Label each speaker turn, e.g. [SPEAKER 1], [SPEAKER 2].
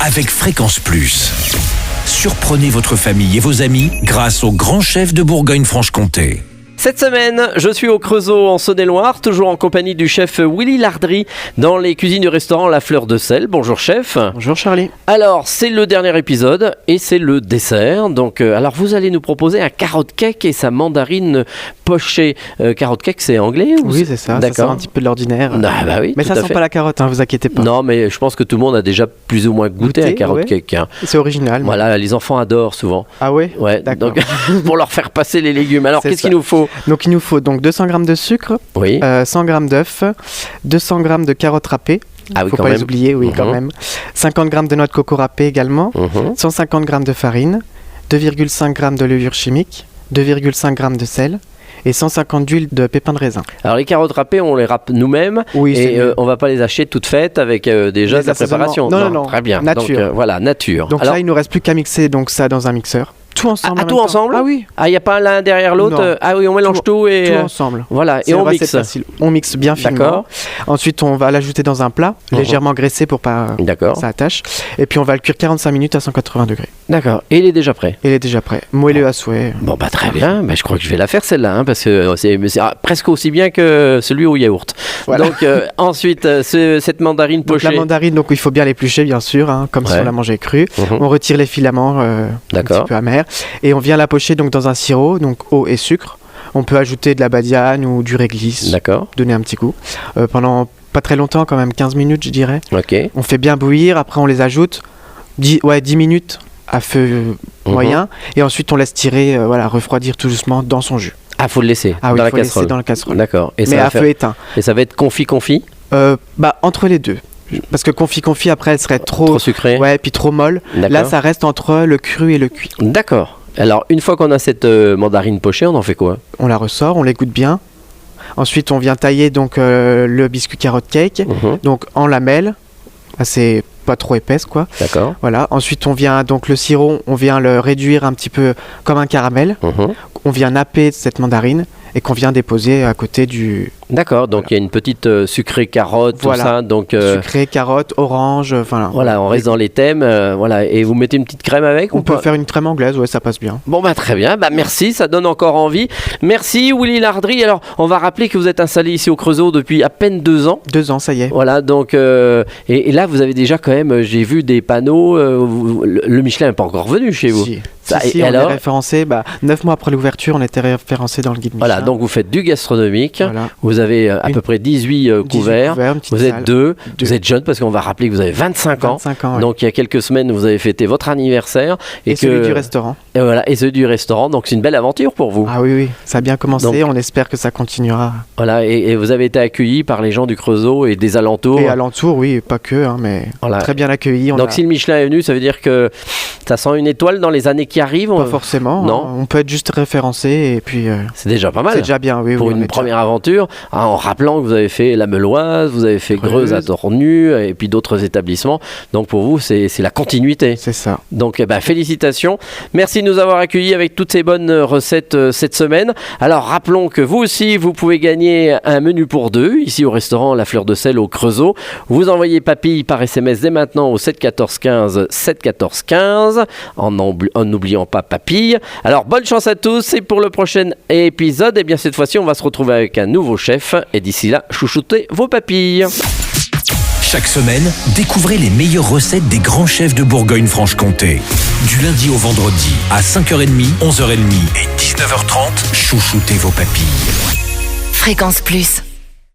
[SPEAKER 1] avec Fréquence Plus. Surprenez votre famille et vos amis grâce au grand chef de Bourgogne-Franche-Comté.
[SPEAKER 2] Cette semaine, je suis au Creusot en Saône-et-Loire, toujours en compagnie du chef Willy Lardry dans les cuisines du restaurant La Fleur de Sel. Bonjour chef.
[SPEAKER 3] Bonjour Charlie.
[SPEAKER 2] Alors, c'est le dernier épisode et c'est le dessert. Donc, alors vous allez nous proposer un carotte cake et sa mandarine pochée. Carotte cake, c'est anglais ou
[SPEAKER 3] Oui, c'est ça.
[SPEAKER 2] D'accord.
[SPEAKER 3] Ça sort un petit peu de l'ordinaire.
[SPEAKER 2] Ah bah oui,
[SPEAKER 3] mais
[SPEAKER 2] tout
[SPEAKER 3] ça
[SPEAKER 2] à
[SPEAKER 3] sent
[SPEAKER 2] fait.
[SPEAKER 3] pas la carotte, vous inquiétez pas.
[SPEAKER 2] Non, mais je pense que tout le monde a déjà plus ou moins goûté un carotte
[SPEAKER 3] ouais.
[SPEAKER 2] cake. Hein.
[SPEAKER 3] C'est original. mais-
[SPEAKER 2] Voilà, les enfants adorent souvent.
[SPEAKER 3] Ah ouais.
[SPEAKER 2] Ouais,
[SPEAKER 3] D'accord.
[SPEAKER 2] donc pour leur faire passer les légumes. Alors,
[SPEAKER 3] C'est
[SPEAKER 2] qu'est-ce
[SPEAKER 3] ça.
[SPEAKER 2] qu'il nous faut?
[SPEAKER 3] Donc il nous faut donc 200 g de sucre,
[SPEAKER 2] Oui.
[SPEAKER 3] 100 g d'œufs, 200 g de carottes râpées.
[SPEAKER 2] Ah oui,
[SPEAKER 3] Faut
[SPEAKER 2] quand
[SPEAKER 3] pas
[SPEAKER 2] même.
[SPEAKER 3] les oublier, oui, quand
[SPEAKER 2] Mhm.
[SPEAKER 3] même. 50 g de noix de coco râpées également. 150 g de farine, 2,5 g de levure chimique, 2,5 g de sel et 150 d'huile de pépins de raisin.
[SPEAKER 2] Alors les carottes râpées, on les râpe nous-mêmes
[SPEAKER 3] Oui, c'est
[SPEAKER 2] et
[SPEAKER 3] mieux.
[SPEAKER 2] on va pas les acheter toutes faites avec déjà
[SPEAKER 3] Les
[SPEAKER 2] de la préparation.
[SPEAKER 3] assaisonnements. Non, non,
[SPEAKER 2] Très bien.
[SPEAKER 3] nature.
[SPEAKER 2] Donc voilà, nature.
[SPEAKER 3] Donc
[SPEAKER 2] Alors,
[SPEAKER 3] là, il nous reste plus qu'à mixer donc ça dans un mixeur. Tout ensemble. en
[SPEAKER 2] tout
[SPEAKER 3] même temps.
[SPEAKER 2] ensemble
[SPEAKER 3] Ah oui.
[SPEAKER 2] il n'y a pas l'un derrière l'autre.
[SPEAKER 3] Non.
[SPEAKER 2] Ah oui, on mélange tout et
[SPEAKER 3] Tout ensemble.
[SPEAKER 2] voilà, et
[SPEAKER 3] C'est
[SPEAKER 2] on
[SPEAKER 3] vrai,
[SPEAKER 2] mixe.
[SPEAKER 3] c'est facile. On mixe bien finement.
[SPEAKER 2] D'accord.
[SPEAKER 3] Ensuite, on va l'ajouter dans un plat, légèrement graissé pour pas
[SPEAKER 2] D'accord.
[SPEAKER 3] ça attache. Et puis on va le cuire 45 minutes à 180 degrés.
[SPEAKER 2] D'accord. Et il est déjà prêt.
[SPEAKER 3] Et il est déjà prêt. Moelleux à souhait.
[SPEAKER 2] Bon bah très bien. Bah, je crois que je vais la faire celle-là hein, parce que c'est presque aussi bien que celui au yaourt.
[SPEAKER 3] Voilà.
[SPEAKER 2] Donc ensuite cette mandarine
[SPEAKER 3] Donc
[SPEAKER 2] pochée.
[SPEAKER 3] la mandarine, donc il faut bien l'éplucher bien sûr, hein, comme si
[SPEAKER 2] Ouais.
[SPEAKER 3] on la mangeait crue.
[SPEAKER 2] Mhm.
[SPEAKER 3] On retire les filaments un
[SPEAKER 2] D'accord.
[SPEAKER 3] petit peu amers et on vient la pocher donc dans un sirop, donc eau et sucre. On peut ajouter de la badiane ou du réglisse,
[SPEAKER 2] D'accord.
[SPEAKER 3] donner un petit goût. Pendant pas très longtemps, quand même 15 minutes je dirais.
[SPEAKER 2] Ok.
[SPEAKER 3] On fait bien bouillir, après on les ajoute 10 minutes à feu moyen et ensuite on laisse tirer, refroidir tout doucement dans son jus.
[SPEAKER 2] Ah, faut le laisser
[SPEAKER 3] Ah oui,
[SPEAKER 2] dans
[SPEAKER 3] il
[SPEAKER 2] la
[SPEAKER 3] faut laisser
[SPEAKER 2] casserole.
[SPEAKER 3] dans la casserole.
[SPEAKER 2] D'accord. Et ça
[SPEAKER 3] Mais
[SPEAKER 2] va
[SPEAKER 3] à
[SPEAKER 2] faire-
[SPEAKER 3] feu éteint.
[SPEAKER 2] Et ça va être confit.
[SPEAKER 3] Entre les deux. Parce que confit après elle serait
[SPEAKER 2] Trop sucré.
[SPEAKER 3] Ouais, puis trop molle. Là
[SPEAKER 2] D'accord.
[SPEAKER 3] ça reste entre le cru et le cuit.
[SPEAKER 2] D'accord. Alors, une fois qu'on a cette mandarine pochée, on en fait quoi?
[SPEAKER 3] On la ressort, on l'égoutte bien. Ensuite on vient tailler donc le biscuit carotte cake donc en lamelles, assez pas trop épaisse quoi.
[SPEAKER 2] D'accord.
[SPEAKER 3] Voilà. Ensuite on vient donc le sirop, on vient le réduire un petit peu comme un caramel. On vient napper cette mandarine et qu'on vient déposer à côté du
[SPEAKER 2] D'accord, donc il y a une petite sucrée carotte,
[SPEAKER 3] Voilà.
[SPEAKER 2] tout ça. Donc,
[SPEAKER 3] sucré, carotte, orange,
[SPEAKER 2] voilà, on reste dans les thèmes. Voilà, et vous mettez une petite crème avec
[SPEAKER 3] On
[SPEAKER 2] ou
[SPEAKER 3] peut
[SPEAKER 2] pas?
[SPEAKER 3] faire une crème anglaise, ouais, ça passe bien.
[SPEAKER 2] Bon, bah très bien, bah merci, ça donne encore envie. Merci Willy Lardry. Alors, on va rappeler que vous êtes installé ici au Creusot depuis à peine 2 ans.
[SPEAKER 3] 2 ans, ça y est.
[SPEAKER 2] Voilà, donc, et là, vous avez déjà quand même, j'ai vu des panneaux, le Michelin n'est pas encore venu chez vous.
[SPEAKER 3] Si,
[SPEAKER 2] Ça,
[SPEAKER 3] si,
[SPEAKER 2] et
[SPEAKER 3] on
[SPEAKER 2] alors
[SPEAKER 3] est référencé, 9 mois après l'ouverture, on était référencé dans le guide Michelin.
[SPEAKER 2] Voilà, donc vous faites du gastronomique,
[SPEAKER 3] Voilà.
[SPEAKER 2] vous avez à
[SPEAKER 3] Une-
[SPEAKER 2] peu près 18
[SPEAKER 3] 18
[SPEAKER 2] couverts,
[SPEAKER 3] couverts, une petite
[SPEAKER 2] vous êtes
[SPEAKER 3] salle.
[SPEAKER 2] deux,
[SPEAKER 3] Deux.
[SPEAKER 2] vous êtes jeune parce qu'on va rappeler que vous avez 25 ans.
[SPEAKER 3] 25 ans, ouais.
[SPEAKER 2] Donc il y a quelques semaines, vous avez fêté votre anniversaire.
[SPEAKER 3] Et celui du restaurant.
[SPEAKER 2] Et voilà, et celui du restaurant, donc c'est une belle aventure pour vous.
[SPEAKER 3] Ah oui, oui, ça a bien commencé,
[SPEAKER 2] Donc-
[SPEAKER 3] on espère que ça continuera.
[SPEAKER 2] Voilà, et vous avez été accueilli par les gens du Creusot et des alentours.
[SPEAKER 3] Et alentour, oui, pas que, hein, mais
[SPEAKER 2] Voilà.
[SPEAKER 3] très bien accueillis.
[SPEAKER 2] Donc si le Michelin est venu, ça veut dire que ça sent une étoile dans les années qui arrivent.
[SPEAKER 3] Pas forcément,
[SPEAKER 2] Non.
[SPEAKER 3] hein, on peut être juste référencé et puis
[SPEAKER 2] C'est déjà pas mal.
[SPEAKER 3] c'est déjà bien, oui.
[SPEAKER 2] Pour
[SPEAKER 3] oui, on
[SPEAKER 2] une
[SPEAKER 3] est
[SPEAKER 2] première aventure, hein, en rappelant que vous avez fait la Meuloise, vous avez fait Greuze à Tornu et puis d'autres établissements. Donc pour vous, c'est la continuité.
[SPEAKER 3] C'est ça.
[SPEAKER 2] Donc félicitations. Merci de nous avoir accueillis avec toutes ces bonnes recettes cette semaine. Alors rappelons que vous aussi, vous pouvez gagner un menu pour deux ici au restaurant La Fleur de Sel au Creusot. Vous envoyez papille par SMS dès maintenant au 7 14 15 7 14 15 en n'oubliant pas papille. Alors bonne chance à tous et pour le prochain épisode, et bien cette fois-ci on va se retrouver avec un nouveau chef et d'ici là chouchoutez vos papilles.
[SPEAKER 1] Chaque semaine, découvrez les meilleures recettes des grands chefs de Bourgogne-Franche-Comté. Du lundi au vendredi, à 5h30, 11h30 et 19h30, chouchoutez vos papilles.
[SPEAKER 4] Fréquence Plus.